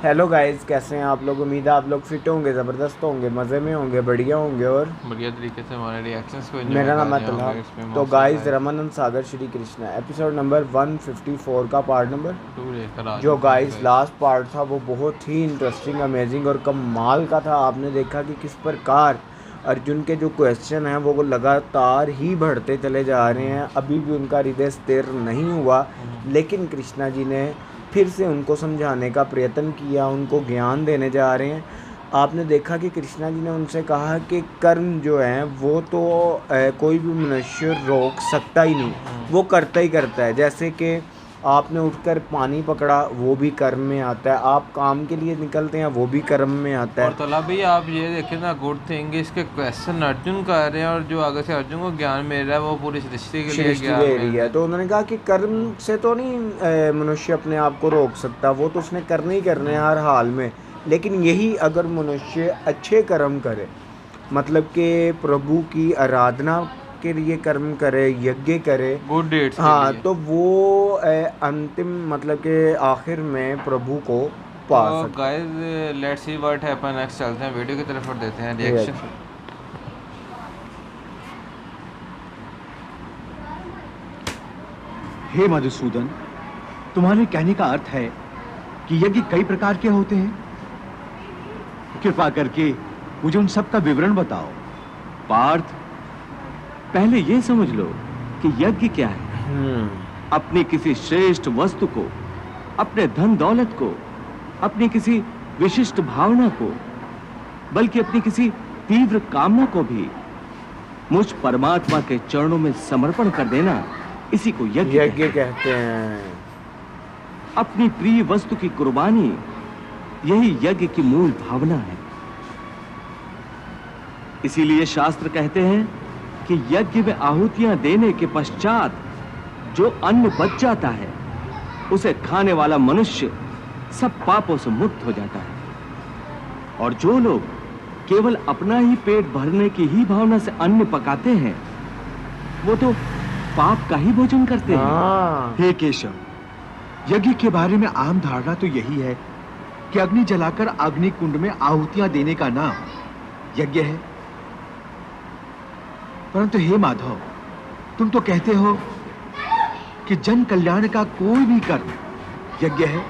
Hello guys, कैसे हैं आप लोग। उम्मीद है आप लोग फिट होंगे, ज़बरदस्त होंगे, मज़े में होंगे, बढ़िया होंगे और बढ़िया तरीके से हमारे रिएक्शंस को एंजॉय मेरा कर नाम है रहे तलहा। होंगे इसमें तो माशाल्लाह गाइस, रमानंद सागर श्री कृष्णा एपिसोड नंबर 154 का पार्ट नंबर 2 लेकर आ जो चुके हैं गाइस गाइस। लास्ट पार्ट था वो बहुत ही इंटरेस्टिंग, अमेजिंग और कमाल का था। आपने देखा कि किस प्रकार अर्जुन के जो क्वेश्चन हैं वो लगातार ही बढ़ते चले जा रहे हैं, अभी भी उनका हृदय स्थिर नहीं हुआ। लेकिन कृष्णा जी ने फिर से उनको समझाने का प्रयत्न किया, उनको ज्ञान देने जा रहे हैं। आपने देखा कि कृष्णा जी ने उनसे कहा कि कर्म जो है वो तो कोई भी मनुष्य रोक सकता ही नहीं, वो करता ही करता है। जैसे कि आपने उठकर पानी पकड़ा, वो भी कर्म में आता है। आप काम के लिए निकलते हैं, वो भी कर्म में आता और है। तला भाई आप ये देखें ना, गुड थिंग इसके क्वेश्चन अर्जुन कर रहे हैं और जो आगे से अर्जुन को ज्ञान मिल रहा है वो पूरी सृष्टि के लिए सृष्टि ज्ञान दे मिल रही रहा है। है। तो उन्होंने कहा कि कर्म से तो नहीं मनुष्य अपने आप को रोक सकता, वो तो उसने करने ही करने हैं हर हाल में। लेकिन यही अगर मनुष्य अच्छे कर्म करे, मतलब कि प्रभु की आराधना के लिए कर्म करे, यज्ञ करे, गुड डेट्स के हाँ, लिए। तो वो अंतिम मतलब के आखिर में प्रभु को तो पा सकता है। Guys let's see what happen next, चलते हैं वीडियो की तरफ और देते हैं ठीक है रिएक्शन। जी। हे मधुसूदन, तुम्हारे कहने का अर्थ है कि यज्ञ कई प्रकार के होते हैं। कृपा करके मुझे उन सब का विवरण बताओ। पार्थ, पहले ये समझ लो कि यज्ञ क्या है। अपनी किसी श्रेष्ठ वस्तु को, अपने धन दौलत को, अपनी किसी विशिष्ट भावना को, बल्कि अपनी किसी तीव्र कामना को भी मुझ परमात्मा के चरणों में समर्पण कर देना, इसी को यज्ञ कहते हैं। अपनी प्रिय वस्तु की कुर्बानी, यही यज्ञ की मूल भावना है। इसीलिए शास्त्र कहते हैं कि यज्ञ में आहुतियां देने के पश्चात जो अन्न बच जाता है उसे खाने वाला मनुष्य सब पापों से मुक्त हो जाता है। और जो लोग केवल अपना ही पेट भरने की ही भावना से अन्न पकाते हैं, वो तो पाप का ही भोजन करते हैं। हे केशव, यज्ञ के बारे में आम धारणा तो यही है कि अग्नि जलाकर अग्नि कुंड में आहुतियां देने का नाम यज्ञ है। परंतु हे माधव, तुम तो कहते हो कि जन कल्याण का कोई भी कर्म यज्ञ है।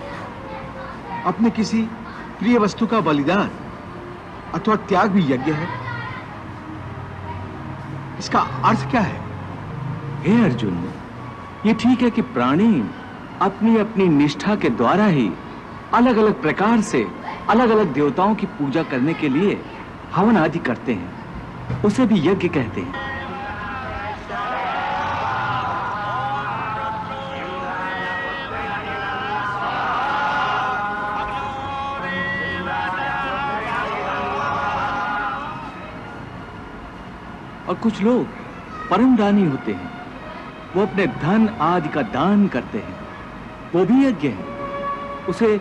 अपने किसी प्रिय वस्तु का बलिदान अथवा त्याग भी यज्ञ है। इसका अर्थ क्या है? हे अर्जुन, ये ठीक है कि प्राणी अपनी अपनी निष्ठा के द्वारा ही अलग अलग प्रकार से अलग अलग देवताओं की पूजा करने के लिए हवन आदि करते हैं, उसे भी यज्ञ कहते हैं। और कुछ लोग परम दानी होते हैं, वो अपने धन आदि का दान करते हैं, वो भी यज्ञ है, उसे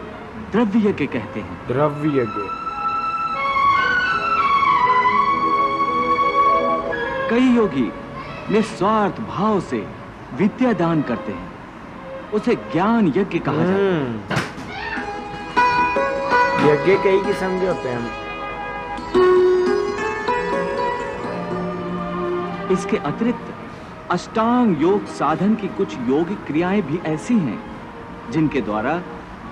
द्रव्य यज्ञ कहते हैं। द्रव्य यज्ञ। कई योगी निस्वार्थ भाव से विद्या दान करते हैं, उसे ज्ञान यज्ञ कहा जाता है। यज्ञ कई किस्म के होते हैं। इसके अतिरिक्त अष्टांग योग साधन की कुछ योगिक क्रियाएं भी ऐसी हैं जिनके द्वारा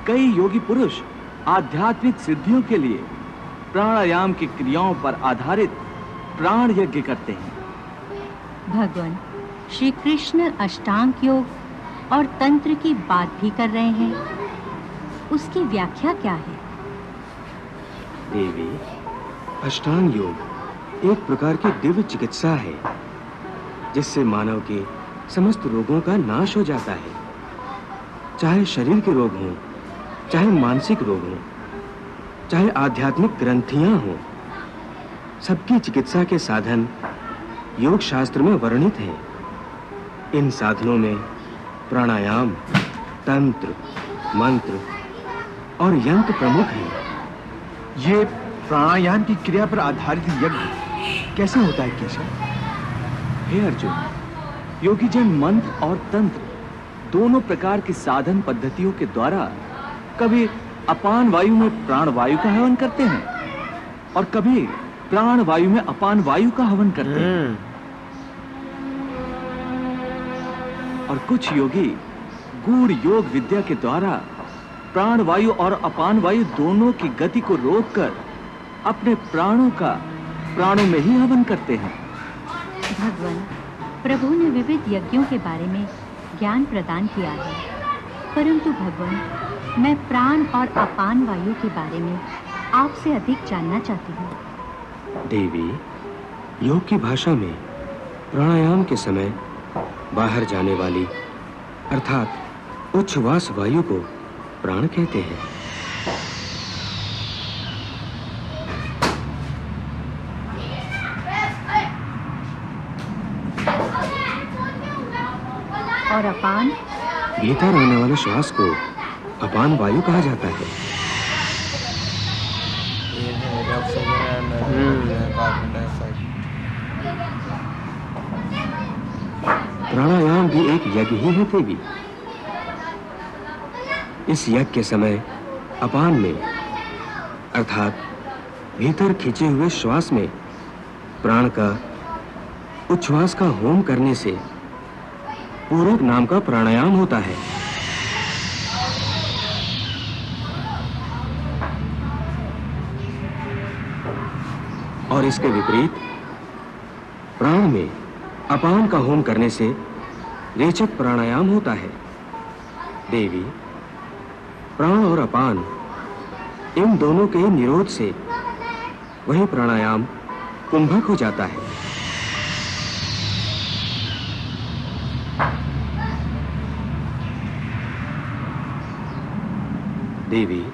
कई योगी पुरुष आध्यात्मिक सिद्धियों के लिए प्राणायाम की क्रियाओं पर आधारित प्राण यज्ञ करते हैं। भगवान श्री कृष्ण अष्टांग योग और तंत्र की बात भी कर रहे हैं, उसकी व्याख्या क्या है? देवी, अष्टांग योग एक प्रकार की दिव्य चिकित्सा है जिससे मानव के समस्त रोगों का नाश हो जाता है। चाहे शरीर के रोग हों, चाहे मानसिक रोग हों, चाहे आध्यात्मिक ग्रंथियां हों, सबकी चिकित्सा के साधन योग शास्त्र में वर्णित हैं। इन साधनों में प्राणायाम, तंत्र, मंत्र और यंत्र प्रमुख हैं। ये प्राणायाम की क्रिया पर आधारित यज्ञ कैसे होता है केशव? हे अर्जुन, योगी जन मंत्र और तंत्र दोनों प्रकार की साधन पद्धतियों के द्वारा कभी अपान वायु में प्राण वायु का हवन करते हैं और कभी प्राण वायु में अपान वायु का हवन करते हैं। और कुछ योगी गूढ़ योग विद्या के द्वारा प्राण वायु और अपान वायु दोनों की गति को रोककर अपने प्राणों का प्राणों में ही हवन करते हैं। भगवान, प्रभु ने विविध यज्ञों के बारे में ज्ञान प्रदान किया है, परंतु भगवान, मैं प्राण और अपान वायु के बारे में आपसे अधिक जानना चाहती हूँ। देवी, योग की भाषा में प्राणायाम के समय बाहर जाने वाली अर्थात उच्छ्वास वायु को प्राण कहते हैं। और अपान? भीतर आने वाले श्वास को अपान वायु कहा जाता है। प्राणायाम भी एक यज्ञ ही है देवी। इस यज्ञ के समय अपान में अर्थात भीतर खींचे हुए श्वास में प्राण का उच्छ्वास का होम करने से पूरक नाम का प्राणायाम होता है। और इसके विपरीत प्राण में अपान का होम करने से रेचक प्राणायाम होता है। देवी, प्राण और अपान इन दोनों के निरोध से वही प्राणायाम कुंभक हो जाता है। देवी,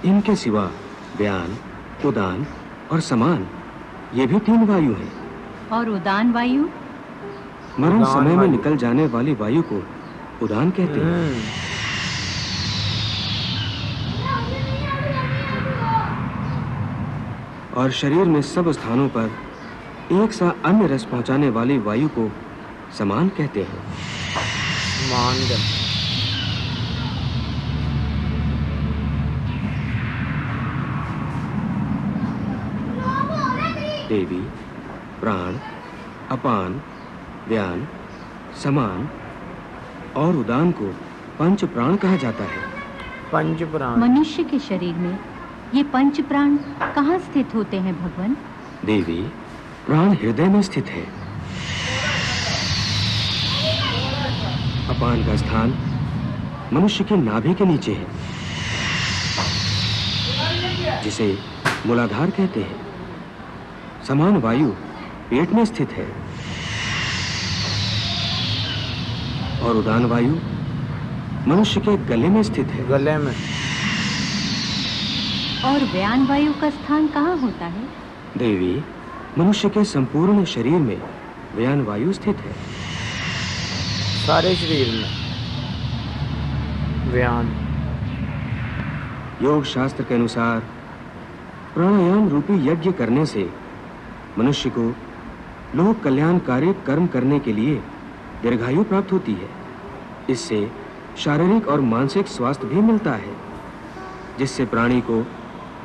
इनके सिवा व्यान, उदान और समान ये भी 3 वायु हैं। और उदान वायु? मरण समय में निकल जाने वाली वायु को उदान कहते हैं। और शरीर में सब स्थानों पर एक सा अन्य रस पहुंचाने वाली वायु को समान कहते हैं। देवी, प्राण, अपान, व्यान, समान और उदान को पंच प्राण कहा जाता है। पंच प्राण? मनुष्य के शरीर में ये पंच प्राण कहाँ स्थित होते हैं भगवान? देवी, प्राण हृदय में स्थित है। अपान का स्थान मनुष्य के नाभि के नीचे है, जिसे मूलाधार कहते हैं। समान वायु पेट में स्थित है और उदान वायु मनुष्य के गले में स्थित है। गले में? और व्यान वायु का स्थान कहाँ होता है? देवी, मनुष्य के संपूर्ण शरीर में व्यान वायु स्थित है। सारे शरीर में व्यान? योग शास्त्र के अनुसार प्राणायाम रूपी यज्ञ करने से मनुष्य को लोक कल्याणकारी कर्म करने के लिए दीर्घायु प्राप्त होती है। इससे शारीरिक और मानसिक स्वास्थ्य भी मिलता है, जिससे प्राणी को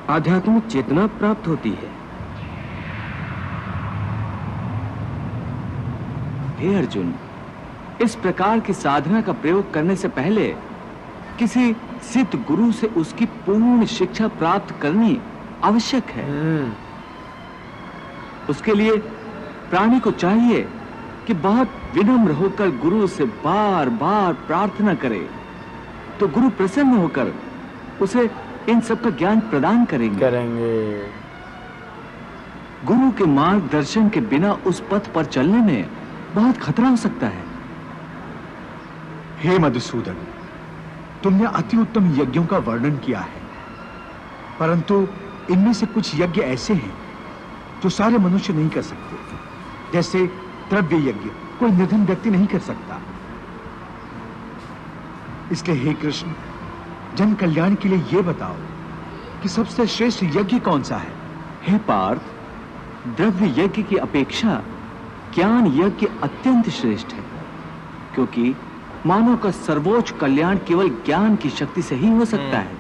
आध्यात्मिक चेतना प्राप्त होती है। हे अर्जुन, इस प्रकार की साधना का प्रयोग करने से पहले किसी सिद्ध गुरु से उसकी पूर्ण शिक्षा प्राप्त करनी आवश्यक है। उसके लिए प्राणी को चाहिए कि बहुत विनम्र होकर गुरु से बार बार प्रार्थना करे, तो गुरु प्रसन्न होकर उसे इन सब का ज्ञान प्रदान करेंगे। गुरु के मार्गदर्शन के बिना उस पथ पर चलने में बहुत खतरा हो सकता है। हे मधुसूदन, तुमने अति उत्तम यज्ञों का वर्णन किया है, परंतु इनमें से कुछ यज्ञ ऐसे हैं जो सारे मनुष्य नहीं कर सकते। जैसे द्रव्य यज्ञ कोई निर्धन व्यक्ति नहीं कर सकता। इसलिए हे कृष्ण, जन कल्याण के लिए ये बताओ कि सबसे श्रेष्ठ यज्ञ कौन सा है? हे पार्थ, द्रव्य यज्ञ की अपेक्षा ज्ञान यज्ञ अत्यंत श्रेष्ठ है, क्योंकि मानव का सर्वोच्च कल्याण केवल ज्ञान की शक्ति से ही हो सकता है।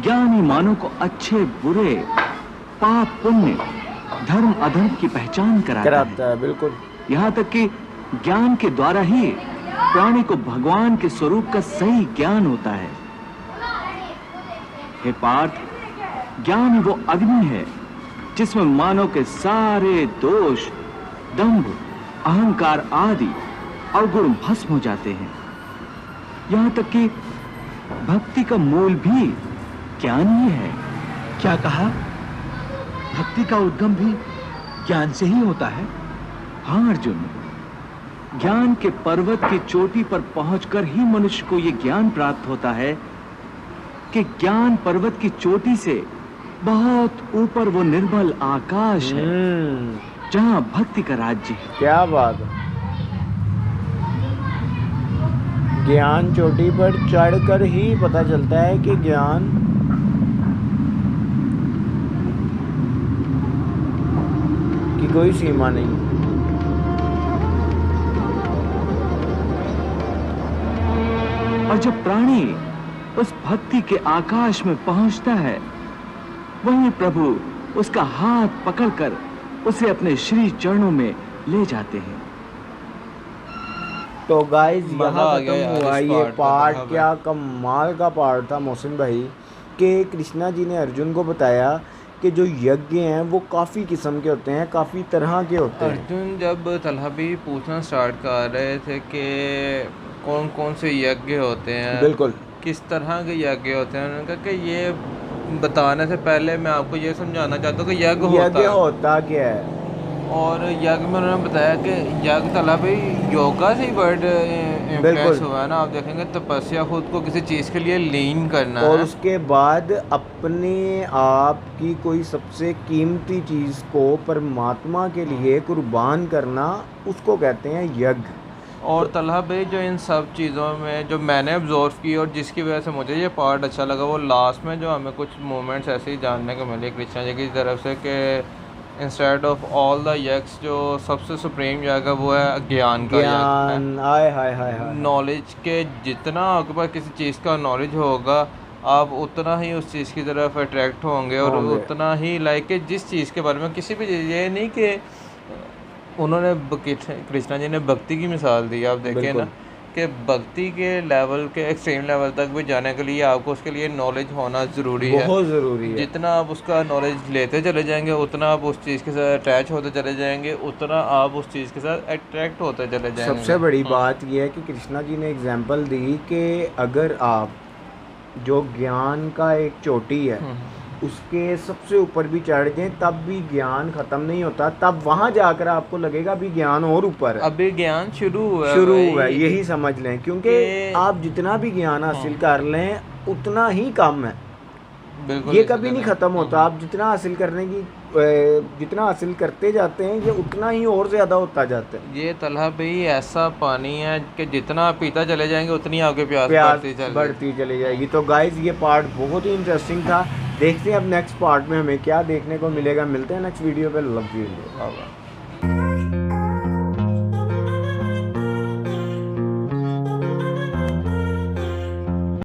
ज्ञानी मानव को अच्छे बुरे, पाप पुण्य, धर्म अधर्म की पहचान कराता है। बिल्कुल। यहाँ तक कि ज्ञान के द्वारा ही प्राणी को भगवान के स्वरूप का सही ज्ञान होता है। हे पार्थ, ज्ञान वो अग्नि है जिसमें मानव के सारे दोष, दंभ, अहंकार आदि अवगुण भस्म हो जाते हैं। यहाँ तक कि भक्ति का मूल भी ज्ञान ही है। क्या कहा? भक्ति का उद्गम भी ज्ञान से ही होता है? हाँ अर्जुन, ज्ञान के पर्वत की चोटी पर पहुंचकर ही मनुष्य को यह ज्ञान प्राप्त होता है कि ज्ञान पर्वत की चोटी से बहुत ऊपर वो निर्मल आकाश है जहां भक्ति का राज्य है। क्या बात है। ज्ञान चोटी पर चढ़कर ही पता चलता है कि ज्ञान की कोई सीमा नहीं। और जब प्राणी उस भक्ति के आकाश में पहुंचता है, वहीं प्रभु उसका हाथ पकड़कर उसे अपने श्री चरणों में ले जाते हैं। तो गाइस मजा यहाँ आ गया खत्म यार हुआ इस ये पार्ट पार्ट। का। क्या कमाल का पार्ट था मोहसिन भाई, कि कृष्णा जी ने अर्जुन को बताया कि जो यज्ञ हैं वो काफ़ी किस्म के होते हैं, काफ़ी तरह के होते हैं। अर्जुन जब तलहा भी पूछना स्टार्ट कर रहे थे कि कौन कौन से यज्ञ होते हैं, बिल्कुल। किस तरह के यज्ञ होते हैं, उन्होंने कहा कि ये बताने से पहले मैं आपको ये समझाना चाहता हूँ कि यज्ञ यज्ञ होता होता क्या है। और यज्ञ में उन्होंने बताया कि यज्ञ तला भाई योगा से ही वर्ड इन्फ्लुएंस हुआ है ना। आप देखेंगे तपस्या खुद को किसी चीज़ के लिए लीन करना और है, उसके बाद अपने आप की कोई सबसे कीमती चीज़ को परमात्मा के लिए कुर्बान करना, उसको कहते हैं यज्ञ। और तलहा भाई जो इन सब चीज़ों में जो मैंने ऑब्जर्व की और जिसकी वजह से मुझे ये पार्ट अच्छा लगा, वो लास्ट में जो हमें कुछ मोमेंट्स ऐसे ही जानने को मिले कृष्णा जी की तरफ से कि इंस्टेड ऑफ ऑल द यज्ञ जो सबसे सुप्रीम यज्ञ है वो है ज्ञान का ज्ञान। हाय हाय हाय हाय। नॉलेज के जितना आपके पास किसी चीज़ का नॉलेज होगा, आप उतना ही उस चीज़ की तरफ अट्रैक्ट होंगे और उतना ही लाइक कि जिस चीज़ के बारे में किसी भी चीज़, ये नहीं कि उन्होंने कृष्णा जी ने भक्ति की मिसाल दी। आप देखें ना कि भक्ति के लेवल के एक्सट्रीम लेवल तक भी जाने के लिए आपको उसके लिए नॉलेज होना ज़रूरी है, बहुत ज़रूरी है। जितना आप उसका नॉलेज लेते चले जाएंगे उतना आप उस चीज़ के साथ अटैच होते चले जाएंगे, उतना आप उस चीज़ के साथ अट्रैक्ट होते चले जाएंगे। सबसे बड़ी बात यह है कि कृष्णा जी ने एग्जाम्पल दी कि अगर आप जो ज्ञान का एक चोटी है उसके सबसे ऊपर भी चढ़ जाए तब भी ज्ञान खत्म नहीं होता, तब वहाँ जाकर आपको लगेगा अभी ज्ञान और ऊपर है। अभी ज्ञान शुरू हुआ है, यही समझ लें, क्योंकि आप जितना भी ज्ञान हासिल कर लें उतना ही कम है। बिल्कुल ये कभी नहीं खत्म होता। आप जितना हासिल करने की जितना हासिल करते जाते हैं ये उतना ही और ज़्यादा होता जाता है। ये तलहा भाई ऐसा पानी है कि जितना आप पीता चले जाएंगे उतनी आपके प्यास बढ़ती चली जाएगी। तो गाइज ये पार्ट बहुत ही इंटरेस्टिंग था। देखते हैं अब नेक्स्ट पार्ट में हमें क्या देखने को मिलेगा। मिलते हैं नेक्स्ट वीडियो पे। Love you.